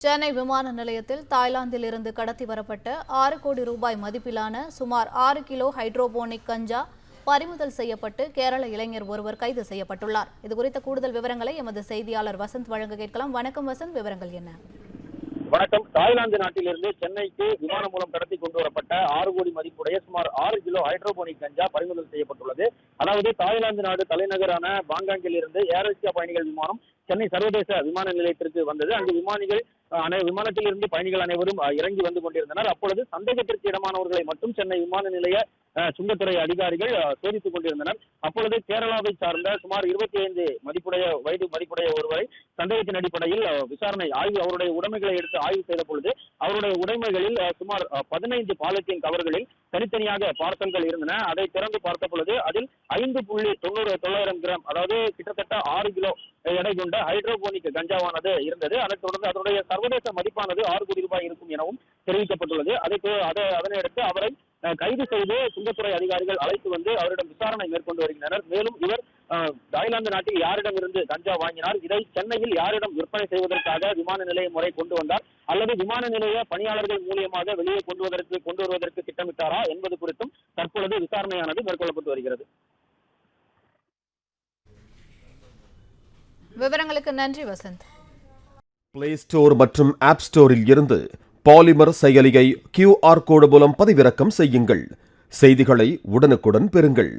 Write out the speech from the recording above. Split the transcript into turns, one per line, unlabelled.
சென்னை விமான நிலையத்தில் தாய்லாந்தில் இருந்து கடத்தி வரப்பட்ட 6 கோடி ரூபாய் மதிப்பிலான சுமார் 6 கிலோ ஹைட்ரோபோனிக் கஞ்சா பறிமுதல் செய்யப்பட்டு கேரள இளைஞர் ஒருவர் கைது செய்யப்பட்டுள்ளார். இதுகுறித்த கூடுதல் விவரங்களை எமது செய்தியாளர் வசந்த் வழங்க கேட்கலாம். வணக்கம் வசந்த், விவரங்கள் என்ன?
வணக்கம். தாய்லாந்து நாட்டிலிருந்து சென்னைக்கு விமானம் மூலம் கடத்தி கொண்டு வரப்பட்ட 6 கோடி மதிப்புடைய சுமார் 6 கிலோ ஹைட்ரோபோனிக் கஞ்சா பறிமுதல் செய்யப்பட்டுள்ளது. அதாவது தாய்லாந்து நாடு தலைநகரான பாங்காங்கில் இருந்து ஏர் ஏசியா பயணிகள் விமானம் சென்னை சர்வதேச விமான நிலையத்திற்கு வந்தது. அங்கு விமானத்தில் இருந்து பயணிகள் அனைவரும் இறங்கி வந்து கொண்டிருந்தனர். அப்பொழுது சந்தேகத்திற்கு இடமானவர்களை மட்டும் சென்னை விமான நிலைய சுங்கத்துறை அதிகாரிகள் சோதித்துக் கொண்டிருந்தனர். அப்பொழுது கேரளாவை சார்ந்த சுமார் 25 வயது மதிப்புடைய ஒருவரை சந்தேகத்தின் அடிப்படையில் விசாரணை அவருடைய உடைமைகளை எடுத்து ஆய்வு செய்த பொழுது அவருடைய உடைமைகளில் சுமார் 15 பாலித்தீன் கவர்களில் தனித்தனியாக பார்சல்கள் இருந்தன. அதை திறந்து பார்த்த பொழுது அதில் 5.9 கிராம், அதாவது கிட்டத்தட்ட 6 கிலோ எடை கொண்ட ஹைட்ரோபோனிக் கஞ்சாவானது இருந்தது. அதைத் தொடர்ந்து அதனுடைய சர்வதேச மதிப்பானது 6 கோடி ரூபாய் இருக்கும் எனவும் தெரிவிக்கப்பட்டுள்ளது. அதனையடுத்து அவரை கைது செய்து சுங்கத்துறை அதிகாரிகள் அழைத்து வந்து அவரிடம் விசாரணை மேற்கொண்டு வருகின்றனர். மேலும் இவர் தாய்லாந்து நாட்டில் யாரிடம் இருந்து கஞ்சா வாங்கினார், இதை சென்னையில் யாரிடம் விற்பனை செய்வதற்காக விமான நிலையம் வரை கொண்டு வந்தார், அல்லது விமான நிலைய பணியாளர்கள் மூலியமாக வெளியே கொண்டு வருவதற்கு திட்டமிட்டாரா என்பது குறித்தும் தற்பொழுது விசாரணையானது மேற்கொள்ளப்பட்டு வருகிறது.
விவரங்களுக்கு நன்றி வசந்த்.
பிளே ஸ்டோர் மற்றும் ஆப் ஸ்டோரில் இருந்து பாலிமர் செயலியை QR கோடு மூலம் பதிவிறக்கம் செய்யுங்கள். செய்திகளை உடனுக்குடன் பெறுங்கள்.